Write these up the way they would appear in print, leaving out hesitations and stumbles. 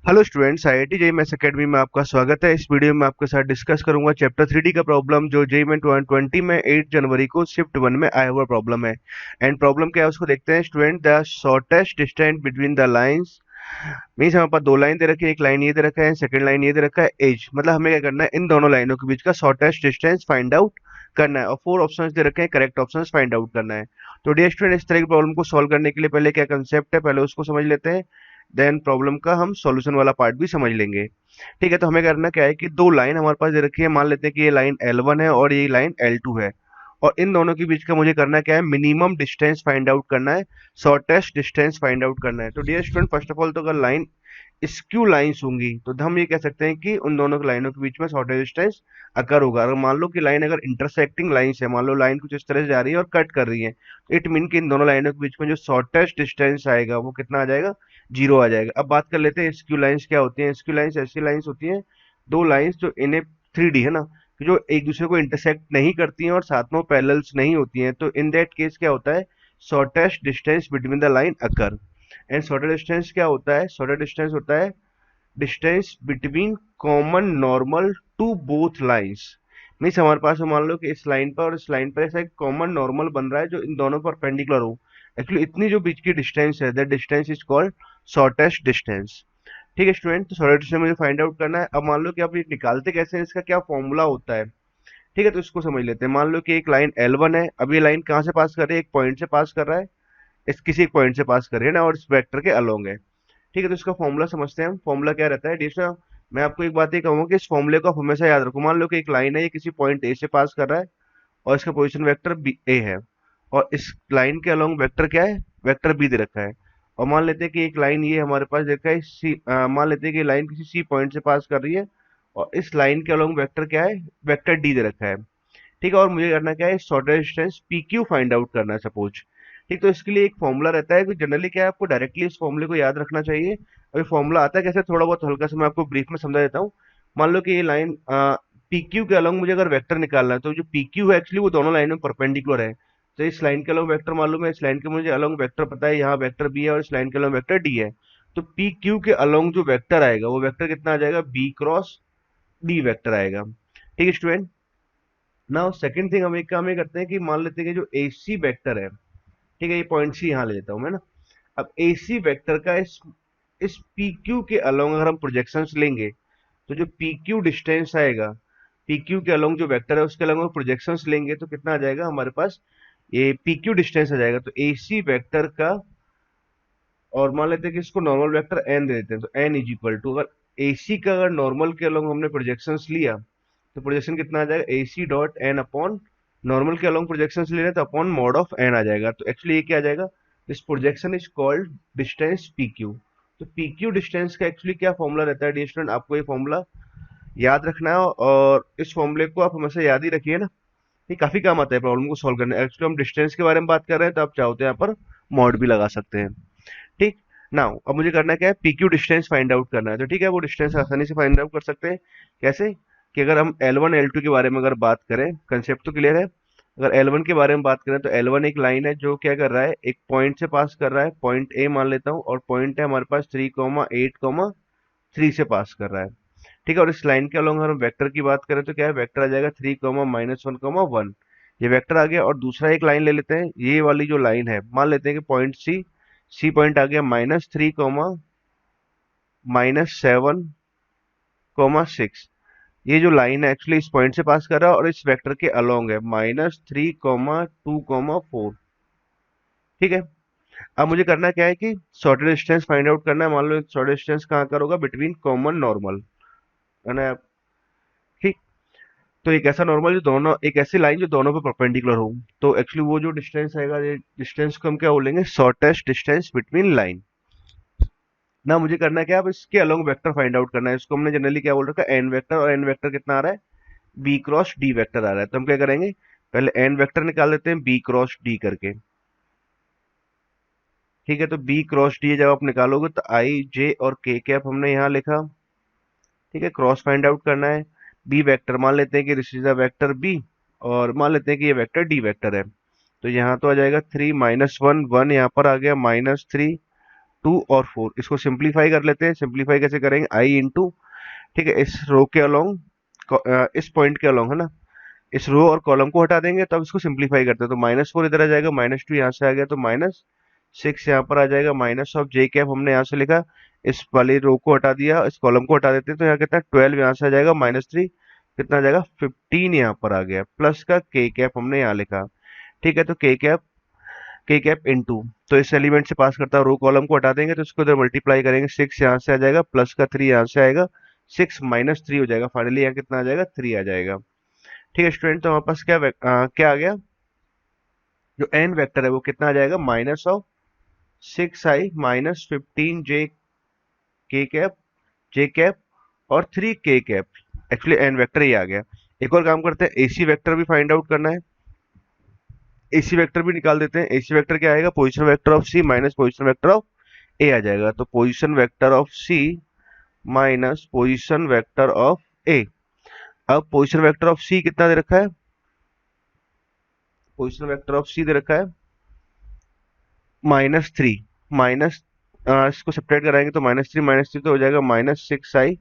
Hello students, IIT JEE maths academy में आपका स्वागत है। इस वीडियो में आपके साथ डिस्कस करूंगा चैप्टर 3D का प्रॉब्लम जो जेईई में 2020 में 8 जनवरी को शिफ्ट 1 में आया हुआ प्रॉब्लम है। एंड प्रॉब्लम क्या है उसको देखते हैं student. The shortest distance between the lines means हमारे पास दो लाइन दे रखी है, एक लाइन ये दे रखा है, सेकंड लाइन ये दे रखा है एज, मतलब हमें क्या करना है, इन दोनों लाइनों के बीच का शॉर्टेस्ट डिस्टेंस फाइंड आउट करना है और फोर ऑप्शंस दे रखे हैं, करेक्ट ऑप्शंस फाइंड आउट करना है। तो डियर स्टूडेंट, इस तरह की प्रॉब्लम को सॉल्व करने के लिए पहले क्या कंसेप्ट है पहले उसको समझ लेते हैं, देन प्रॉब्लम का हम सॉल्यूशन वाला पार्ट भी समझ लेंगे। ठीक है, तो हमें करना क्या है कि दो लाइन हमारे पास दे रखी है, मान लेते हैं कि ये लाइन L1 है और ये लाइन L2 है, और इन दोनों के बीच का मुझे करना क्या है, मिनिमम डिस्टेंस फाइंड आउट करना है, शॉर्टेस्ट डिस्टेंस फाइंड आउट करना है। तो dear student, first of all तो अगर लाइन स्क्यू लाइंस होंगी तो हम ये कह सकते हैं कि उन दोनों की लाइनों के बीच में शॉर्टेज डिस्टेंस अकर होगा। अगर मान लो कि लाइन अगर इंटरसेक्टिंग लाइंस है, मान लो लाइन कुछ इस तरह से जा रही है और कट कर रही है, इट मीन कि इन दोनों लाइनों के बीच में जो शॉर्टेस्ट डिस्टेंस आएगा वो कितना आ जाएगा, जीरो आ जाएगा। अब बात कर लेते हैं स्क्यू लाइंस क्या होती हैं। स्क्यू लाइंस ऐसी लाइंस होती हैं, दो लाइंस जो इन्हें 3D है ना, कि जो एक दूसरे को इंटरसेक्ट नहीं करती हैं और साथ में पैरेलल्स नहीं होती हैं, तो इन दैट केस क्या होता है, shortest distance between the line occur. And shortest distance क्या होता है, शॉर्टेस्ट डिस्टेंस होता है distance between common normal to both lines. Means हमारे पास मान लो कि इस लाइन पर और इस लाइन पर ऐसा एक कॉमन नॉर्मल बन रहा है जो इन दोनों पर पेंडिकुलर हो। एक्चुअली इतनी जो बीच की डिस्टेंस है, that distance is called shortest distance. ठीक है स्टूडेंट, तो शॉर्टेस्ट डिस्टेंस मुझे फाइंड आउट करना है। अब मान लो कि आप ये निकालते कैसे हैं, इसका क्या फॉर्मूला होता है। ठीक है, तो इसको समझ लेते हैं। मान लो कि एक लाइन L1 है, अब ये लाइन कहाँ से पास कर रही है, एक पॉइंट से पास कर रहा है, इस किसी एक पॉइंट से पास कर रही है ना, और इस वेक्टर के अलोंग है। ठीक है, तो इसका फॉर्मूला समझते हैं हम। फॉर्मूला क्या रहता है डियर, मैं आपको एक बात ये कहूंगा कि इस फॉर्मूले को आप हमेशा याद रखो। मान लो कि एक लाइन है, ये किसी पॉइंट ए से पास कर रहा है और इसका पोजीशन वेक्टर बी ए है, और इस लाइन के अलोंग वेक्टर क्या है, वेक्टर बी दे रखा है। और मान लेते हैं कि एक लाइन ये हमारे पास देखा है सी, मान लेते हैं कि लाइन किसी सी पॉइंट से पास कर रही है और इस लाइन के अलोंग वेक्टर क्या है, वेक्टर डी दे रखा है। ठीक है, और मुझे करना क्या है, shortest distance P Q find out करना है सपोज। ठीक, तो इसके लिए एक फॉर्मूला रहता है कि जनरली क्या है, आपको डायरेक्टली इस फॉर्मूले को याद रखना चाहिए। अभी फॉर्मूला आता है कैसे, थोड़ा बहुत हल्का से मैं आपको ब्रीफ में समझा देता हूँ। मान लो कि ये लाइन पी क्यू के अलॉन्ग मुझे अगर वेक्टर निकालना है, तो जो पी क्यू है एक्चुअली वो दोनों लाइनों में परपेंडिकुलर है। तो इस लाइन के अलॉन्ग वेक्टर मालूम है, इस लाइन के मुझे अलॉन्ग वेक्टर पता है, यहाँ वेक्टर बी है और इस लाइन के अलॉन्ग वेक्टर डी है। तो पी क्यू के अलॉन्ग जो वेक्टर आएगा वो वेक्टर कितना आ जाएगा, बी क्रॉस डी वेक्टर आएगा। ठीक है स्टूडेंट, नाउ सेकंड थिंग हम एक काम ये करते हैं कि मान लेते हैं कि जो ए सी वेक्टर है, ठीक है, ये पॉइंट सी यहाँ ले लेता हूँ मैं ना। अब ए सी वेक्टर का इस पी क्यू के अलोंग अगर हम प्रोजेक्शंस लेंगे, तो जो पी क्यू डिस्टेंस आएगा, पी क्यू के अलोंग जो वेक्टर है उसके अलोंग प्रोजेक्शंस लेंगे तो कितना आ जाएगा हमारे पास, ये पी क्यू डिस्टेंस आ जाएगा। तो ए सी वेक्टर का, और मान लेते हैं कि इसको नॉर्मल वेक्टर एन दे देते हैं, तो एन इज इक्वल टू, अगर ए सी का अगर नॉर्मल के अलोंग हमने प्रोजेक्शंस लिया तो प्रोजेक्शन कितना आ जाएगा, A C dot N upon normal के अलोंग प्रोजेक्शंस ले रहे हैं तो अपॉन मॉड ऑफ एन आ जाएगा। तो एक्चुअली ये क्या आ जाएगा, this projection is called distance P Q. तो पी क्यू डिस्टेंस का एक्चुअली क्या फॉर्मूला रहता है डियर स्टूडेंट, आपको ये फॉर्मूला याद रखना है, और इस फॉर्मूले को आप हमेशा याद ही रखिए ना, ये काफी काम आता है प्रॉब्लम को सॉल्व करने। एक्चुअली हम डिस्टेंस के बारे में बात कर रहे हैं तो आप चाहो तो यहाँ पर मॉड भी लगा सकते हैं। ठीक, नाउ अब मुझे करना क्या है, P Q distance find out करना है। तो ठीक है, वो डिस्टेंस आसानी से फाइंड आउट कर सकते हैं। कैसे, कि अगर हम L1 L2 के बारे में अगर बात करें, कंसेप्ट तो क्लियर है। अगर L1 के बारे में बात करें तो L1 एक लाइन है जो क्या कर रहा है, एक पॉइंट से पास कर रहा है, पॉइंट ए मान लेता हूँ, और पॉइंट है हमारे पास 3,8,3 से पास कर रहा है। ठीक है, और इस लाइन के अलोंग अगर हम वेक्टर की बात करें तो क्या है, वेक्टर आ जाएगा 3,-1,1। ये वेक्टर आ गया, और दूसरा एक लाइन ले लेते हैं, ये वाली जो लाइन है मान लेते हैं कि पॉइंट सी, सी पॉइंट आ गया -3,-7,6। ये जो लाइन है एक्चुअली इस पॉइंट से पास कर रहा है और इस वेक्टर के अलोंग है -3,2,4। ठीक है, अब मुझे करना क्या है कि शॉर्टेज डिस्टेंस फाइंड आउट करना है। मान लो शॉर्टेज डिस्टेंस कहाँ का होगा, बिटवीन कॉमन नॉर्मल, है ना। ठीक, तो एक ऐसा नॉर्मल जो दोनों, एक ऐसी लाइन जो दोनों पे परपेंडिकुलर हो, तो एक्चुअली वो जो डिस्टेंस आएगा, ये डिस्टेंस को हम क्या बोलेंगे, शॉर्टेस्ट डिस्टेंस बिटवीन लाइन। ना मुझे करना क्या है, अब इसके अलोंग वेक्टर फाइंड आउट करना है। इसको हमने जनरली क्या बोल रखा है, एन वेक्टर, और एन वेक्टर कितना आ रहा है, बी क्रॉस डी वेक्टर आ रहा है। तो हम क्या करेंगे, पहले एन वेक्टर निकाल लेते हैं बी क्रॉस डी करके। ठीक है, तो बी क्रॉस डी जब आप निकालोगे तो आई जे और के कैप हमने यहाँ लिखा। ठीक है, क्रॉस फाइंड आउट करना है। बी वेक्टर मान लेते हैं कि this is a vector B, और मान लेते हैं कि ये वेक्टर डी वेक्टर है। तो यहाँ तो आ जाएगा 3 -1, 1 यहाँ पर आ गया -3, 2 और 4, इसको सिंप्लीफाई कर लेते हैं। सिंप्लीफाई कैसे करेंगे, आई इंटू, ठीक है, इस रो के अलोंग, इस पॉइंट के अलोंग है ना, इस रो और कॉलम को हटा देंगे तब इसको सिंप्लीफाई करते हैं। तो -4 इधर आ जाएगा, -2 यहाँ से आ गया, तो -6 यहाँ पर आ जाएगा। माइनस ऑफ जे कैप हमने यहाँ से लिखा, इस वाली रो को हटा दिया, इस कॉलम को हटा देते हैं, तो यहाँ कितना 12 यहाँ से आ जाएगा, -3 कितना आ जाएगा 15 यहाँ पर आ गया, प्लस का के कैप हमने यहाँ लिखा। ठीक है, तो के कैप इनटू, तो इस एलिमेंट से पास करता है, रो कॉलम को हटा देंगे तो इसको इधर मल्टीप्लाई करेंगे, 6 यहाँ से आ जाएगा, प्लस का 3 यहाँ से आएगा, 6 -3 हो जाएगा, फाइनली यहाँ कितना आ जाएगा 3 आ जाएगा। ठीक है स्टूडेंट, तो हमारे पास क्या आ गया, जो एन वेक्टर है वो कितना आ जाएगा, -6i -15 के कैप जे कैप और 3 के कैप। एक्चुअली एन वेक्टर ही आ गया। एक और काम करते हैं, एसी वेक्टर भी फाइंड आउट करना है, एसी वेक्टर भी निकाल देते हैं। एसी वेक्टर क्या आएगा, position vector of C minus position vector of A आ जाएगा। तो position vector of C minus position vector of A. अब पोजीशन वेक्टर ऑफ सी कितना दे रखा है, पोजीशन वेक्टर ऑफ सी दे रखा है -3, माइनस, इसको सब्ट्रैक्ट कराएंगे तो -3 तो हो जाएगा -6i,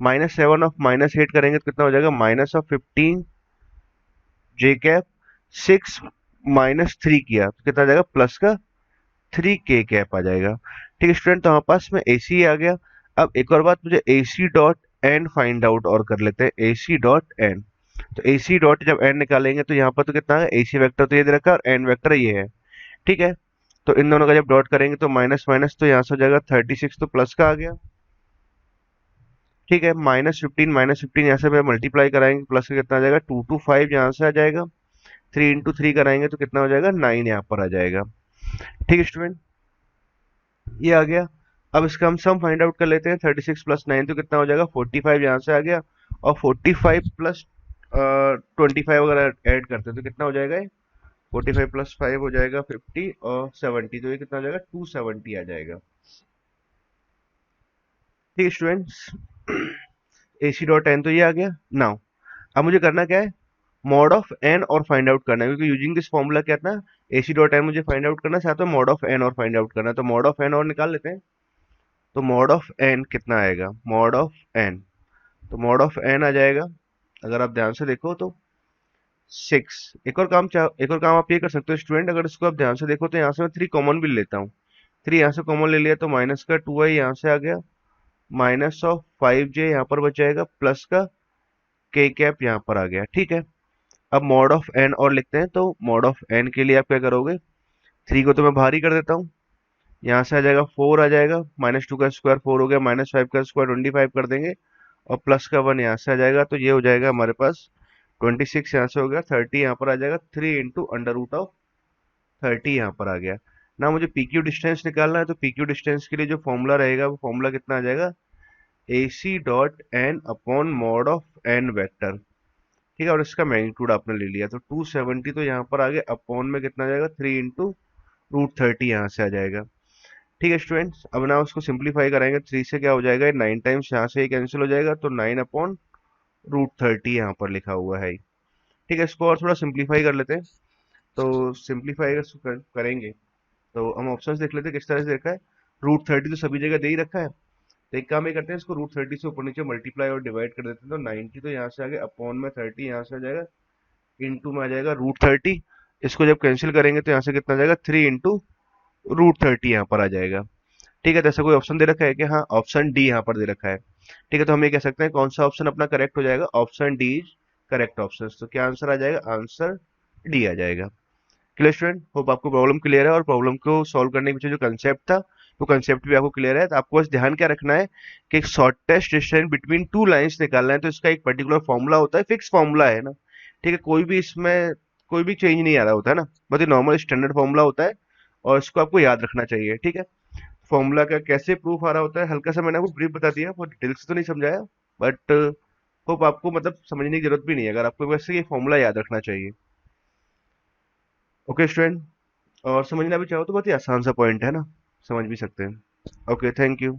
-7 ऑफ -8 करेंगे तो कितना हो जाएगा, -15 जे कैप, 6 -3 किया तो कितना आ जाएगा, प्लस का 3 के कैप आ जाएगा। ठीक है स्टूडेंट, तो हमारे पास में एसी आ गया। अब एक और बात, मुझे AC dot N find out और कर लेते हैं, एसी डॉट एन। तो एसी डॉट जब एन निकालेंगे तो यहाँ पर तो कितना है, एसी वेक्टर तो ये दे रखा है और एन वेक्टर ये है। ठीक है, तो इन दोनों का जब डॉट करेंगे तो माइनस माइनस, तो यहाँ से हो जाएगा 36, तो प्लस का आ गया। ठीक है, -15 यहाँ से मैं मल्टीप्लाई कराएंगे, प्लस का कितना आ जाएगा 225 यहाँ से आ जाएगा, 3 × 3 कराएंगे तो कितना हो जाएगा 9 यहाँ पर आ जाएगा। ठीक है स्टूडेंट, ये आ गया। अब इसका हम सम फाइंड आउट कर लेते हैं, 36 + 9 तो कितना हो जाएगा 45 यहाँ से आ गया, और 45 + 25 अगर ऐड करते हैं तो कितना हो जाएगा, 45 + 5 हो जाएगा 50 और 70, तो ये कितना हो जाएगा 270 आ जाएगा। ठीक है स्टूडेंट्स, एसी डॉट एन तो ये आ गया। नाउ अब मुझे करना क्या है, मॉड ऑफ एन और फाइंड आउट करना है, क्योंकि यूजिंग दिस फॉर्मूला क्या था, एसी डॉट एन मुझे फाइंड आउट करना है, साथ में मॉड ऑफ एन और फाइंड आउट करना है। तो मॉड ऑफ एन और निकाल लेते हैं। तो मॉड ऑफ एन कितना आएगा, मॉड ऑफ एन, तो मॉड ऑफ एन आ जाएगा, अगर आप ध्यान से देखो तो 6। एक और काम आप ये कर सकते हो स्टूडेंट, अगर इसको आप ध्यान से देखो तो यहाँ से मैं 3 कॉमन भी लेता हूँ, 3 यहाँ से कॉमन ले लिया तो माइनस का 2i यहाँ से आ गया, माइनस ऑफ 5j यहाँ पर बच जाएगा, प्लस का के कैप यहाँ पर आ गया। ठीक है, अब मॉड ऑफ एन और लिखते हैं। तो मॉड ऑफ एन के लिए आप क्या करोगे, 3 को तो मैं बाहर ही कर देता हूँ, यहाँ से आ जाएगा 4 आ जाएगा, -2 का स्क्वायर 4 हो गया, -5 का स्क्वायर 25 कर देंगे, और प्लस का 1 यहाँ से आ जाएगा, तो ये हो जाएगा हमारे पास 26 यहाँ से हो गया, 30 यहाँ पर आ जाएगा, 3 × √30 यहाँ पर आ गया ना। मुझे PQ डिस्टेंस निकालना है, तो PQ डिस्टेंस के लिए जो फॉर्मूला रहेगा वो फॉर्मूला कितना आ जाएगा, AC dot N upon mod of N vector. ठीक है, और इसका मैग्नीट्यूड आपने ले लिया, तो 270 तो यहाँ पर आ गया, अपॉन में कितना आ जाएगा 3 × √30 यहाँ से आ जाएगा। ठीक है स्टूडेंट्स, अब ना उसको सिंप्लीफाई कराएंगे, 3 से क्या हो जाएगा, 9 टाइम्स यहाँ से ही कैंसिल हो जाएगा, तो 9/√30 यहाँ पर लिखा हुआ है। ठीक है, इसको और थोड़ा सिंप्लीफाई कर लेते हैं। तो सिंप्लीफाई करेंगे तो हम ऑप्शंस देख लेते हैं किस तरह से देखा है। √30 तो सभी जगह दे ही रखा है, तो एक काम ये करते हैं, इसको √30 से ऊपर नीचे मल्टीप्लाई और डिवाइड कर देते हैं। तो 90 तो यहाँ से आ गया, अपॉन में 30 यहाँ से आ जाएगा, इंटू में आ जाएगा √30। इसको जब कैंसिल करेंगे तो यहाँ से कितना आ जाएगा, 3 × √30 यहाँ पर आ जाएगा। ठीक है, तो ऐसा कोई ऑप्शन दे रखा है कि, हाँ ऑप्शन डी यहाँ पर दे रखा है। ठीक है, तो हम ये कह सकते हैं कौन सा ऑप्शन अपना करेक्ट हो जाएगा, option D is correct option. तो क्या आंसर आ जाएगा, आंसर डी आ जाएगा। क्लियर स्टूडेंट, होप आपको प्रॉब्लम क्लियर है, और प्रॉब्लम को सॉल्व करने के पीछे जो कंसेप्ट था वो कंसेप्ट भी आपको क्लियर है। तो आपको बस ध्यान क्या रखना है कि एक शॉर्टेस्ट डिस्टेंस बिटवीन 2 लाइंस निकालना है, तो इसका एक पर्टिकुलर फॉर्मूला होता है, फिक्स फॉर्मूला है ना। ठीक है, कोई भी इसमें कोई भी चेंज नहीं आ रहा होता है ना, बहुत ही नॉर्मल स्टैंडर्ड फॉर्मूला होता है, और इसको आपको याद रखना चाहिए। ठीक है, फॉर्मूला का कैसे प्रूफ आ रहा होता है, हल्का सा मैंने आपको ब्रीफ बता दिया, बहुत डिटेल से तो नहीं समझाया, बट होप आपको मतलब समझने की जरूरत भी नहीं है, अगर आपको वैसे ये फॉर्मूला याद रखना चाहिए। ओके स्टूडेंट, और समझना भी चाहो तो बहुत ही आसान सा पॉइंट है ना, समझ भी सकते हैं। Okay, thank you.